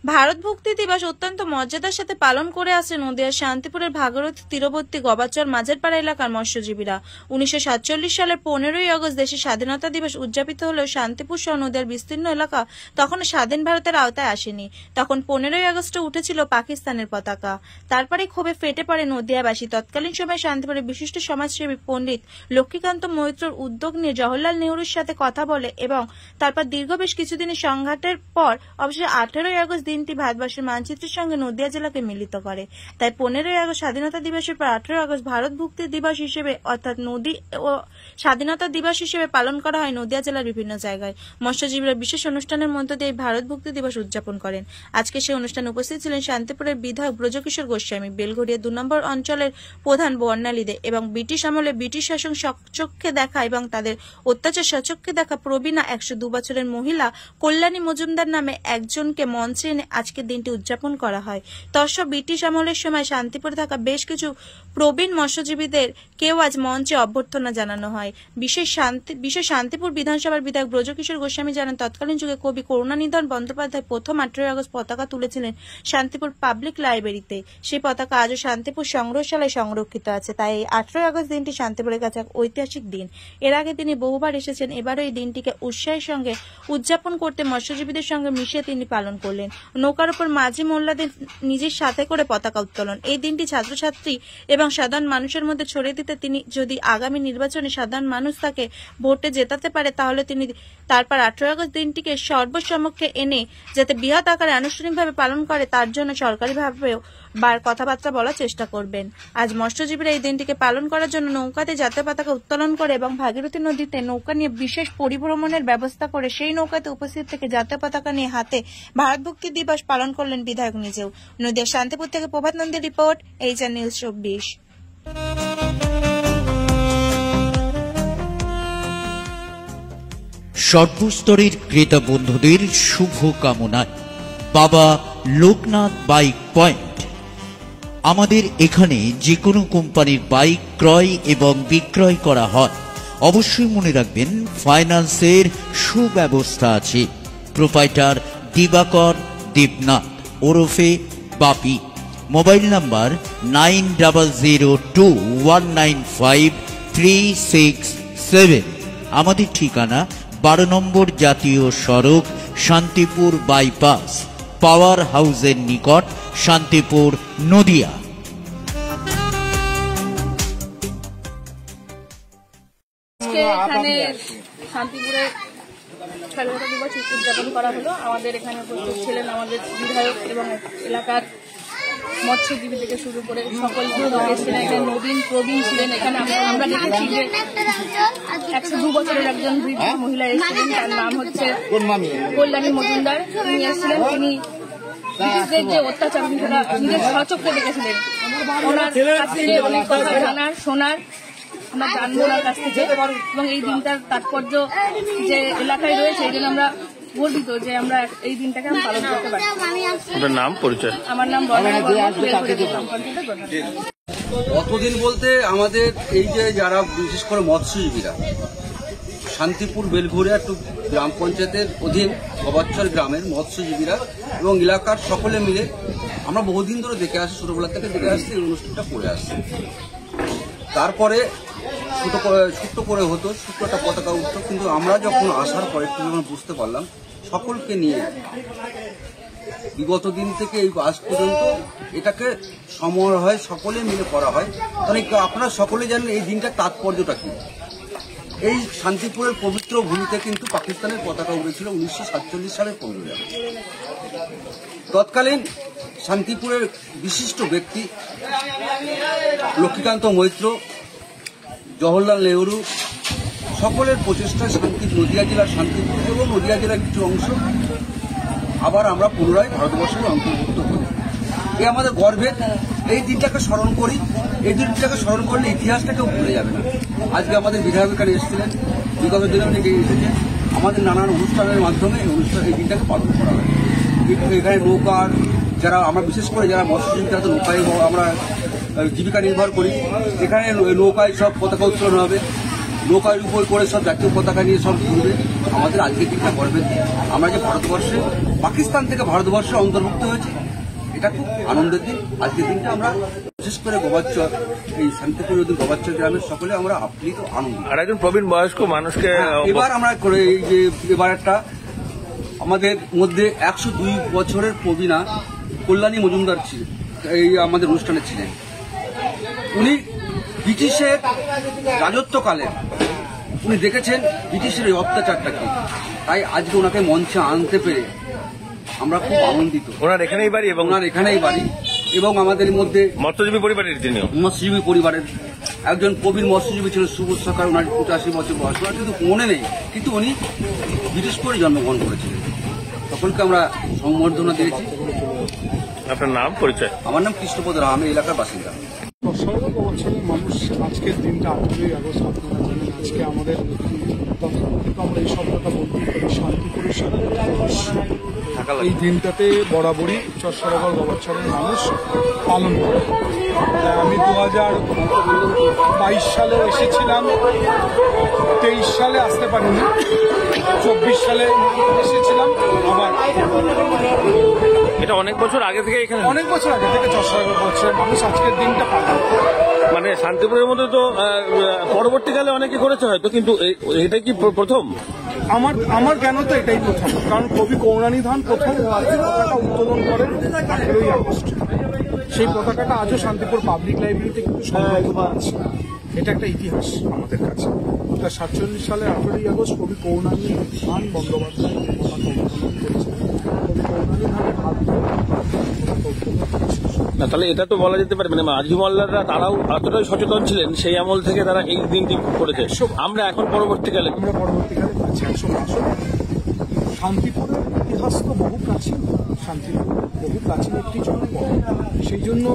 ভারত ভক্তি দিবস অত্যন্ত মর্যাদার সাথে পালন করে আসছে নদিয়ার শান্তিপুরের ভাগীরথী তীরবর্তী গবাচর মাঝেরপাড়া এলাকার মৎস্যজীবীরা। 1947 সালের 15ই আগস্ট দেশের স্বাধীনতা দিবস উদযাপিত হলেও শান্তিপুর সহ নদিয়ার বিস্তীর্ণ এলাকা তখনও স্বাধীন ভারতের আওতায় আসেনি। তখন 15ই আগস্টে উঠেছিল পাকিস্তানের পতাকা। তারপরে ক্ষোভে ফেটে পড়ে নদিয়াবাসী। তৎকালীন সময় শান্তিপুরের বিশিষ্ট সমাজসেবী পণ্ডিত লক্ষ্মীকান্ত মৈত্রর উদ্যোগ নিয়ে জওহরলাল নেহরুর সাথে কথা বলে এবং তারপর দীর্ঘ বেশ কিছুদিনের সংঘাতের পর অবশ্যই 18ই আগস্ট দিনটি ভারতবর্ষের মানচিত্রের সঙ্গে নদিয়া জেলাকে মিলিত করে। তাই 15ই আগস্ট স্বাধীনতা দিবসের পর 18ই আগস্ট ভারত ভক্তি দিবস হিসেবে অর্থাৎ নদী ও স্বাধীনতা দিবস হিসেবে পালন করা হয় নদিয়া জেলার বিভিন্ন জায়গায়। মৎস্যজীবীরা বিশেষ অনুষ্ঠানের মধ্য দিয়ে ভারত ভক্তি দিবস উদযাপন করেন। আজকে সেই অনুষ্ঠানে উপস্থিত ছিলেন শান্তিপুরের বিধায়ক ব্রজকিশোর গোস্বামী, বেলঘরিয়া 2 নম্বর অঞ্চলের প্রধান বর্ণালী দে এবং ব্রিটিশ আমলে ব্রিটিশ শাসন সচক্ষে দেখা এবং তাদের অত্যাচার সচক্ষে দেখা প্রবীণা 102 বছরের মহিলা কল্যাণী মজুমদার নামে একজনকে মঞ্চে এনে আজকের দিনটি উদযাপন করা হয়। তৎসব ব্রিটিশ আমলের সময় শান্তিপুরে থাকা বেশ কিছু প্রবীণ মৎস্যজীবীদের কেউ আজ মঞ্চে অভ্যর্থনা জানানো হয়। বিশেষ শান্তিপুর বিধানসভার বিধায়ক ব্রজকিশোর গোস্বামী জানান, তৎকালীন যুগে কবি করুণানিধন বন্দ্যোপাধ্যায় প্রথম 18ই আগস্ট পতাকা তুলেছিলেন শান্তিপুর পাবলিক লাইব্রেরিতে। সেই পতাকা আজও শান্তিপুর সংগ্রহশালায় সংরক্ষিত আছে। তাই এই 18ই আগস্ট দিনটি শান্তিপুরের কাছে এক ঐতিহাসিক দিন। এর আগে তিনি বহুবার এসেছেন, এবারও এই দিনটিকে উৎসাহের সঙ্গে উদযাপন করতে মৎস্যজীবীদের সঙ্গে মিশিয়ে তিনি পালন করলেন। নৌকার উপর মাঝি মোল্লাদের নিজের সাথে করে পতাকা উত্তোলন। এই দিনটি ছাত্রছাত্রী এবং সাধারণ মানুষের মধ্যে ছড়িয়ে দিতে তিনি যদি আগামী নির্বাচনে সাধারণ মানুষ তাকে ভোটে জেতাতে পারে তাহলে তিনি তারপর 18ই আগস্ট দিনটিকে সর্বসমক্ষে এনে যাতে বৃহৎ আকারে আনুষ্ঠানিকভাবে পালন করে তার জন্য সরকারিভাবেও কথাবার্তা বলার চেষ্টা করবেন। আজ মৎস্যজীবীরা এই দিনটিকে পালন করার জন্য নৌকাতে জাতীয় পতাকা উত্তোলন করে এবং ভাগীরথী নদীতে নৌকা নিয়ে বিশেষ পরিভ্রমণের ব্যবস্থা করে সেই নৌকাতে উপস্থিত থেকে জাতীয় পতাকা নিয়ে হাতে ভারত ভক্তি দিবস পালন করলেন বিধায়ক নিজেও। নদিয়া শান্তিপুর থেকে প্রভাত নন্দীর রিপোর্ট, এইচআর নিউজ 24। সর্বস্তরের ক্রেতা বন্ধুদের শুভ কামনায় বাবা লোকনাথ বাইক পয়েন্ট। আমাদের এখানে যে কোনো কোম্পানির বাইক ক্রয় এবং বিক্রয় করা হয়। অবশ্যই মনে রাখবেন ফাইন্যান্সের সুব্যবস্থা আছে। প্রোপাইটার দিবাকর দেবনাথ ওরফে বাপি। Mobile number 9002195367। আমাদের ঠিকানা 12 নম্বর জাতীয় সড়ক, শান্তিপুর বাইপাস, পাওয়ার হাউসের নিকট, শান্তিপুর, নদিয়া। এখানে শান্তিপুরে স্বাধীনতা দিবস উদযাপন করা হলো। আমাদের এখানে উপস্থিত ছিলেন আমাদের বিধায়ক এবং এলাকার মৎস্যজীবী থেকে শুরু করে সকল এসেছিলেন। এখানে নবীন প্রবীণ ছিলেন। এখানে আমরা দেখেছি যে 102 বছরের একজন বৃদ্ধ মহিলা এসেছিলেন, তার নাম হচ্ছে কল্যাণী মজুমদার। তিনি এসেছিলেন, তিনি ব্রিটিশদের যে অত্যাচার নিজের সচক্ষে দেখেছিলেন। ওনার কাছ থেকে অনেক কথা জানার শোনার আমরা জানবো ওনার কাছ থেকে এবং এই দিনটার তাৎপর্য যে এলাকায় রয়েছে এই জন্য আমরা গর্বিত যে আমরা এই দিনটাকে পালন করতে পারি। আপনার নাম, পরিচয়? আমার নাম কতদিন বলতে আমাদের এই যে যারা বিশেষ করে মৎস্যজীবীরা শান্তিপুর বেলঘরিয়া গ্রাম পঞ্চায়েতের অধীন গবাচর গ্রামের মৎস্যজীবীরা এবং এলাকার সকলে মিলে আমরা বহুদিন ধরে দেখে আসছি, ছোটবেলা থেকে দেখে আসছি, এই অনুষ্ঠানটা করে আসছি। তারপরে ছোট্ট করে হতো, ছোট্ট একটা পতাকা উঠতো, কিন্তু আমরা যখন আসার পরে একটু যখন বুঝতে পারলাম সকলকে নিয়ে বিগত দিন থেকে এই আজ পর্যন্ত এটাকে সময় হয়, সকলে মিলে করা হয়। তাহলে আপনারা সকলে জানেন এই দিনটার তাৎপর্যটা কি। এই শান্তিপুরের পবিত্র ভূমিতে কিন্তু পাকিস্তানের পতাকা উড়েছিল 1947 সালের 15 আগস্ট। তৎকালীন শান্তিপুরের বিশিষ্ট ব্যক্তি লক্ষ্মীকান্ত মৈত্র, জওহরলাল নেহরু সকলের প্রচেষ্টায় নদিয়া জেলার শান্তিপুর এবং নদিয়া জেলার কিছু অংশ আবার আমরা পুনরায় ভারতবর্ষের অন্তর্ভুক্ত করি। এই আমাদের গর্বের। এই দিনটাকে স্মরণ করি, এই দিনটাকে স্মরণ করলে ইতিহাসটাকেও ভুলে যাবে না। আজকে আমাদের বিধায়ক এখানে এসেছিলেন, বিগত দিনে অনেকে এসেছে। আমাদের নানান অনুষ্ঠানের মাধ্যমে এই দিনটাকে পালন করা হয়। এখানে নৌকার যারা আমরা বিশেষ করে যারা মৎস্যজীবী তারা তো নৌকায় আমরা জীবিকা নির্ভর করি। এখানে নৌকায় সব পতাকা উত্তোলন হবে নৌকার উপর করে সব জাতীয় পতাকা নিয়ে সব ঘুরবে। আমাদের আজকের দিনটা গর্বের দিন। আমরা যে ভারতবর্ষে পাকিস্তান থেকে ভারতবর্ষে অন্তর্ভুক্ত হয়েছে, এটা খুব আনন্দের দিন। আজকের দিনটা আমরা বিশেষ করে গোবাচ্চর, এই শান্তিপুর গোবাচ্চর গ্রামের সকলে আমরা আপ্লিত আনন্দ। আর একজন প্রবীণ বয়স্ক মানুষকে এবার আমরা করে এই যে এবার একটা আমাদের মধ্যে 102 বছরের প্রবীণা কল্যাণী মজুমদার ছিলেন, এই আমাদের অনুষ্ঠানে ছিলেন। উনি ব্রিটিশের রাজত্বকালে উনি দেখেছেন ব্রিটিশের এই অত্যাচারটাকে, তাই আজকে ওনাকে মঞ্চে আনতে পেরে আমরা খুব আনন্দিত। ওনার এখানেই বাড়ি এবং ওনার এখানেই বাড়ি এবং আমাদের মধ্যে মৎস্যজীবী পরিবারের তিনিও মৎস্যজীবী পরিবারের একজন প্রবীণ মৎস্যজীবী ছিলেন সুবোধ সরকার। ওনার 85 বছর বয়স, ওনার কিন্তু মনে নেই, কিন্তু উনি ব্রিটিশ করে জন্মগ্রহণ করেছিলেন। সকলকে আমরা সম্বর্ধনা দিয়েছি। আপনার নাম পরিচয়? আমার নাম কৃষ্ণপদ রাম, আমি এলাকার বাসিন্দা। সর্ব বছরের মানুষ আজকের দিনটা 8ই আগস্ট আপনারা জানেন, আজকে আমাদের আমরা এই শব্দটা বলতে পারি শান্তিপুরের সাথে এই দিনটাতে বরাবরই চরসরাগর গবাচ্চরের মানুষ পালন করে। আমি 2022 সালে এসেছিলাম, 23 সালে আসতে পারিনি, 24 সালে এসেছিলাম। আবার এটা অনেক বছর আগে থেকে এখানে, অনেক বছর আগে থেকে চরসরাগর গবাচ্চরের মানুষ আজকের দিনটা পালন করে। মানে শান্তিপুরের মধ্যে তো পরবর্তীকালে অনেকে করেছে হয়তো, কিন্তু এটাই কি প্রথম? আমার জ্ঞান তো এটাই প্রথম, কারণ কবি কৌরানীধান প্রথম পতাকা উত্তোলন করেন 18ই আগস্ট। সেই পতাকাটা আজও শান্তিপুর পাবলিক লাইব্রেরিতে কিন্তু সংরক্ষিত আছে। এটা একটা ইতিহাস আমাদের কাছে। 47 সালে 18ই আগস্ট কবি কৌরানীধান বন্দ্যোপাধ্যায় পতাকা উত্তোলন করেছিলেন। কবি কৌরানীধানের হাত ধরে পতাকা উত্তোলন করেছিলেন। না, তাহলে এটা তো বলা যেতে পারে মানে মাঝি মোল্লাররা তারাও এতটাই সচেতন ছিলেন সেই আমল থেকে তারা এই দিনটি করেছে। আমরা এখন পরবর্তীকালে করেছি 100 বছর। শান্তিপুরের ইতিহাস তো বহু প্রাচীন, শান্তিপুর বহু প্রাচীন একটি জনপদ। সেই জন্য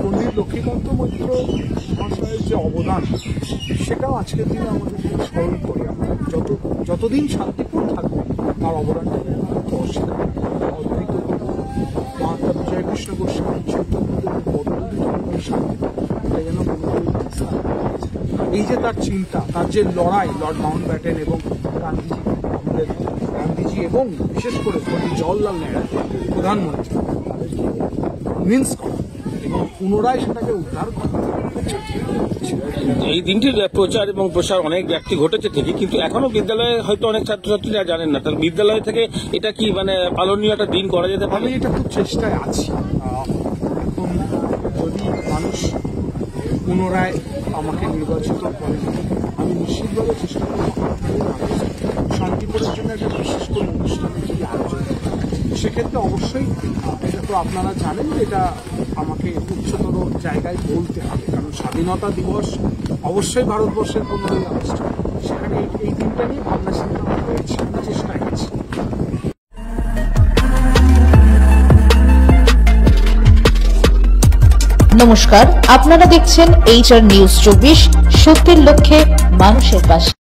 পণ্ডিত লক্ষ্মীকান্ত মৈত্র মহাশয়ের যে অবদান, সেটাও আজকের দিনে আমাদের স্মরণ করি। আমরা যতদিন শান্তিপুর থাকবে তার অবদানটা অদ্ভুত মহাত্মা বিজয় কৃষ্ণ গোস্বামী শান্তিপুর যেন এই যে তার চিন্তা, তার যে লড়াই, লর্ড মাউন্ট ব্যাটেন এবং গান্ধীজি এবং বিশেষ করে পণ্ডিত জওহরলাল নেহরু প্রধানমন্ত্রী, তাদেরকে কনভিন্স করা এবং পুনরায় সেটাকে উদ্ধার করা। এই দিনটির প্রচার এবং প্রসার অনেক ব্যক্তি ঘটেছে ঠিকই, কিন্তু এখনো বিদ্যালয়ে হয়তো অনেক ছাত্রছাত্রীরা জানেন না। তাহলে বিদ্যালয় থেকে এটা কি মানে পালনীয় একটা দিন করা যেতে পারে? আমি এটা খুব চেষ্টায় আছি। এখন যদি মানুষ পুনরায় আমাকে নির্বাচিত করে, আমি নিশ্চিতভাবে চেষ্টা করব শান্তিপুরের জন্য একটা বিশেষ কোনো অনুষ্ঠানের যদি আয়োজন, সেক্ষেত্রে অবশ্যই এটা তো আপনারা জানেন যে এটা আমাকে উচ্চতর জায়গায় বলতে হবে, কারণ স্বাধীনতা দিবস অবশ্যই ভারতবর্ষের 15ই আগস্ট। সেখানে এই দিনটা নিয়ে ভাবনা চিন্তা হয়েছে, আমি চেষ্টায় আছি। নমস্কার, আপনারা দেখছেন HR নিউজ 24, সত্যের লক্ষ্যে মানুষের পাশে।